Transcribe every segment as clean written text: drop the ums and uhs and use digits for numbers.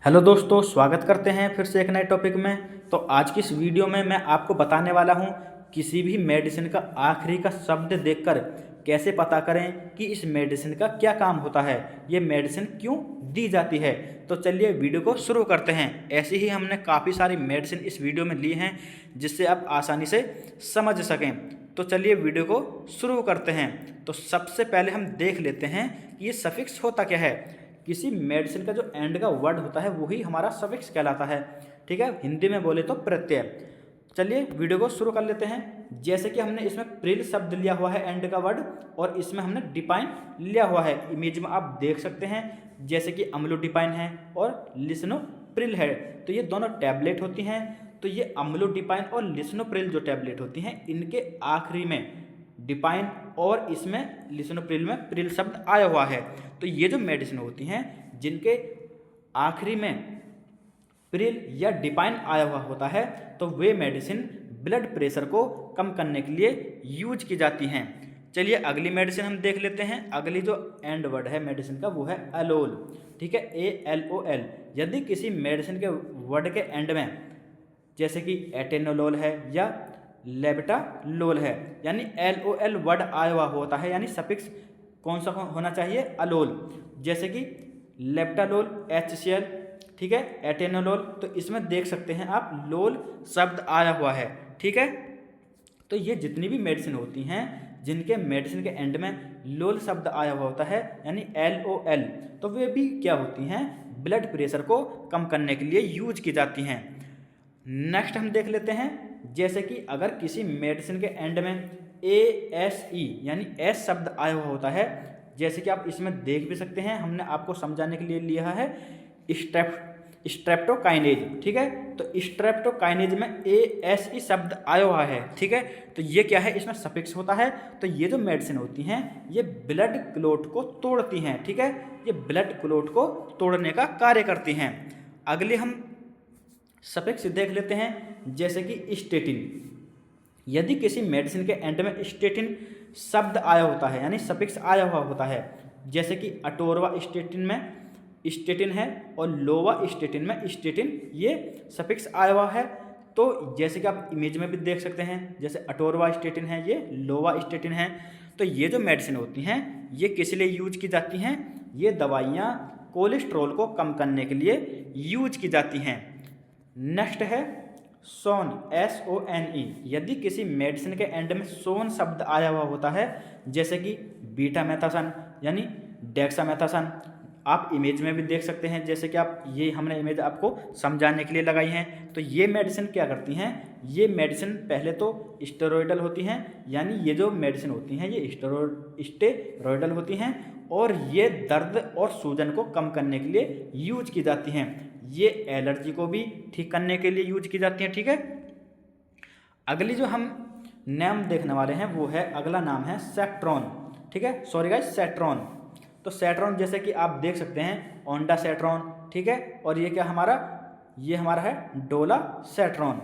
Hello दोस्तों, स्वागत करते हैं फिर से एक नए टॉपिक में। तो आज की इस वीडियो में मैं आपको बताने वाला हूं किसी भी मेडिसिन का आखिरी का शब्द देखकर कैसे पता करें कि इस मेडिसिन का क्या काम होता है, ये मेडिसिन क्यों दी जाती है। तो चलिए वीडियो को शुरू करते हैं। ऐसे ही हमने काफ़ी सारी मेडिसिन इस वीडियो में ली हैं जिससे आप आसानी से समझ सकें। तो चलिए वीडियो को शुरू करते हैं। तो सबसे पहले हम देख लेते हैं कि ये सफिक्स होता क्या है। किसी मेडिसिन का जो एंड का वर्ड होता है वही हमारा सफिक्स कहलाता है। ठीक है, हिंदी में बोले तो प्रत्यय। चलिए वीडियो को शुरू कर लेते हैं। जैसे कि हमने इसमें प्रिल शब्द लिया हुआ है एंड का वर्ड, और इसमें हमने डिपाइन लिया हुआ है। इमेज में आप देख सकते हैं जैसे कि अम्लोडिपाइन है और लिस्नोप्रिल है। तो ये दोनों टैबलेट होती हैं। तो ये अम्लोडिपाइन और लिस्नोप्रिल जो टैबलेट होती हैं इनके आखिरी में डिपाइन और इसमें लिस्नोप्रिल में प्रिल शब्द आया हुआ है। तो ये जो मेडिसिन होती हैं जिनके आखिरी में प्रिल या डिपाइन आया हुआ होता है तो वे मेडिसिन ब्लड प्रेशर को कम करने के लिए यूज की जाती हैं। चलिए अगली मेडिसिन हम देख लेते हैं। अगली जो एंड वर्ड है मेडिसिन का वो है अलोल। ठीक है, ALOL। यदि किसी मेडिसिन के वर्ड के एंड में जैसे कि एटेनोलोल है या लेबटालोल है, यानी LOL वर्ड आया हुआ होता है, यानी सफिक्स कौन सा होना चाहिए, अलोल। जैसे कि लेप्टालोल HCl, ठीक है, एटेनोलोल। तो इसमें देख सकते हैं आप लोल शब्द आया हुआ है। ठीक है, तो ये जितनी भी मेडिसिन होती हैं जिनके मेडिसिन के एंड में लोल शब्द आया हुआ होता है यानी LOL, तो वे भी क्या होती हैं, ब्लड प्रेशर को कम करने के लिए यूज की जाती हैं। नेक्स्ट हम देख लेते हैं। जैसे कि अगर किसी मेडिसिन के एंड में ASE यानी एस शब्द आया हुआ होता है, जैसे कि आप इसमें देख भी सकते हैं, हमने आपको समझाने के लिए लिया है स्ट्रेप्टोकाइनेज। ठीक है, तो स्ट्रेप्टोकाइनेज में ASE शब्द आया हुआ है। ठीक है, तो ये क्या है, इसमें सफिक्स होता है। तो ये जो मेडिसिन होती हैं ये ब्लड क्लोट को तोड़ती हैं। ठीक है, ये ब्लड क्लोट को तोड़ने का कार्य करती हैं। अगले हम सफिक्स देख लेते हैं। जैसे कि स्टेटिन। यदि किसी मेडिसिन के एंड में स्टेटिन शब्द आया होता है यानी सफिक्स आया हुआ होता है, जैसे कि अटोरवा स्टेटिन में स्टेटिन है और लोवा स्टेटिन में स्टेटिन, ये सफिक्स आया हुआ है। तो जैसे कि आप इमेज में भी देख सकते हैं, जैसे अटोरवा स्टेटिन है, ये लोवा स्टेटिन है। तो ये जो मेडिसिन होती हैं ये किस लिए यूज की जाती हैं, ये दवाइयाँ कोलेस्ट्रॉल को कम करने के लिए यूज की जाती हैं। नेक्स्ट है सोन, SONE। यदि किसी मेडिसिन के एंड में सोन शब्द आया हुआ होता है, जैसे कि बीटामेथासन यानी डेक्सामेथासन, आप इमेज में भी देख सकते हैं। जैसे कि आप ये हमने इमेज आपको समझाने के लिए लगाई हैं। तो ये मेडिसिन क्या करती हैं, ये मेडिसिन पहले तो स्टेरॉयडल होती हैं, यानी ये जो मेडिसिन होती हैं ये स्टेरॉयडल होती हैं और ये दर्द और सूजन को कम करने के लिए यूज की जाती हैं। ये एलर्जी को भी ठीक करने के लिए यूज की जाती हैं। ठीक है, अगली जो हम नाम देखने वाले हैं वो है, अगला नाम है सेट्रॉन। ठीक है, सॉरी गाइस, सेट्रॉन। तो सेट्रॉन जैसे कि आप देख सकते हैं ओंडा सेट्रॉन। ठीक है, और ये क्या हमारा, ये हमारा है डोला सेट्रॉन।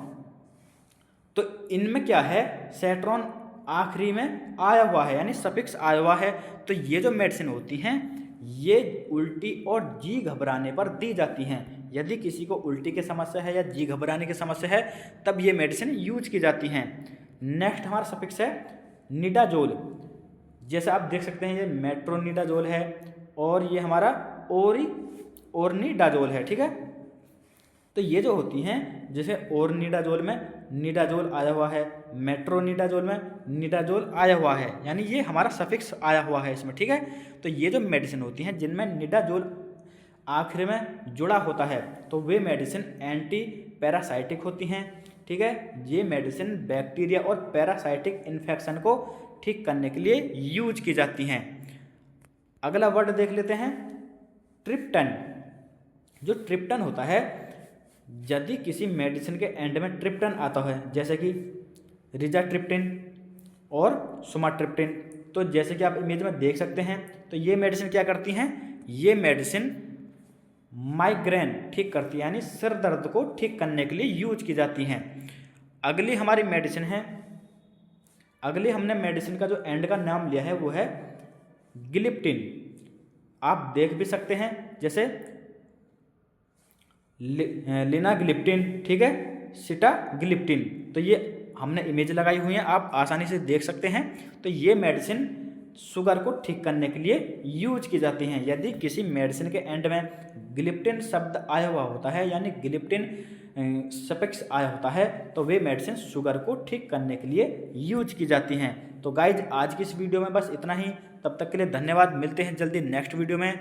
तो इनमें क्या है, सेट्रॉन आखिरी में आया हुआ है यानी सफिक्स आया हुआ है। तो ये जो मेडिसिन होती हैं ये उल्टी और जी घबराने पर दी जाती हैं। यदि किसी को उल्टी की समस्या है या जी घबराने की समस्या है तब ये मेडिसिन यूज की जाती हैं। नेक्स्ट हमारा सफिक्स है निडाजोल। जैसे आप देख सकते हैं ये मेट्रोनिडाजोल है और ये हमारा ओरनिडाजोल है। ठीक है, तो ये जो होती हैं जैसे ओरनिडाजोल में निडाजोल आया हुआ है, मेट्रोनिडाजोल में निडाजोल आया हुआ है, यानी ये हमारा सफिक्स आया हुआ है इसमें। ठीक है, तो ये जो मेडिसिन होती हैं जिनमें निडाजोल आखिर में जुड़ा होता है तो वे मेडिसिन एंटी पैरासाइटिक होती हैं। ठीक है, ये मेडिसिन बैक्टीरिया और पैरासाइटिक इन्फेक्शन को ठीक करने के लिए यूज की जाती हैं। अगला वर्ड देख लेते हैं, ट्रिप्टन। जो ट्रिप्टन होता है, यदि किसी मेडिसिन के एंड में ट्रिप्टन आता है जैसे कि रिजाट्रिप्टिन और सुमाट्रिप्टिन, तो जैसे कि आप इमेज में देख सकते हैं, तो ये मेडिसिन क्या करती हैं, ये मेडिसिन माइग्रेन ठीक करती है यानी सिर दर्द को ठीक करने के लिए यूज की जाती हैं। अगली हमारी मेडिसिन है, अगली हमने मेडिसिन का जो एंड का नाम लिया है वो है गिलिप्टिन। आप देख भी सकते हैं जैसे लिनाग्लिप्टिन, ठीक है, सिटाग्लिप्टिन। तो ये हमने इमेज लगाई हुई है, आप आसानी से देख सकते हैं। तो ये मेडिसिन शुगर को ठीक करने के लिए यूज की जाती हैं। यदि किसी मेडिसिन के एंड में ग्लिप्टिन शब्द आया हुआ होता है, यानी ग्लिप्टिन सफिक्स आया होता है, तो वे मेडिसिन शुगर को ठीक करने के लिए यूज की जाती हैं। तो गाइज आज की इस वीडियो में बस इतना ही। तब तक के लिए धन्यवाद। मिलते हैं जल्दी नेक्स्ट वीडियो में।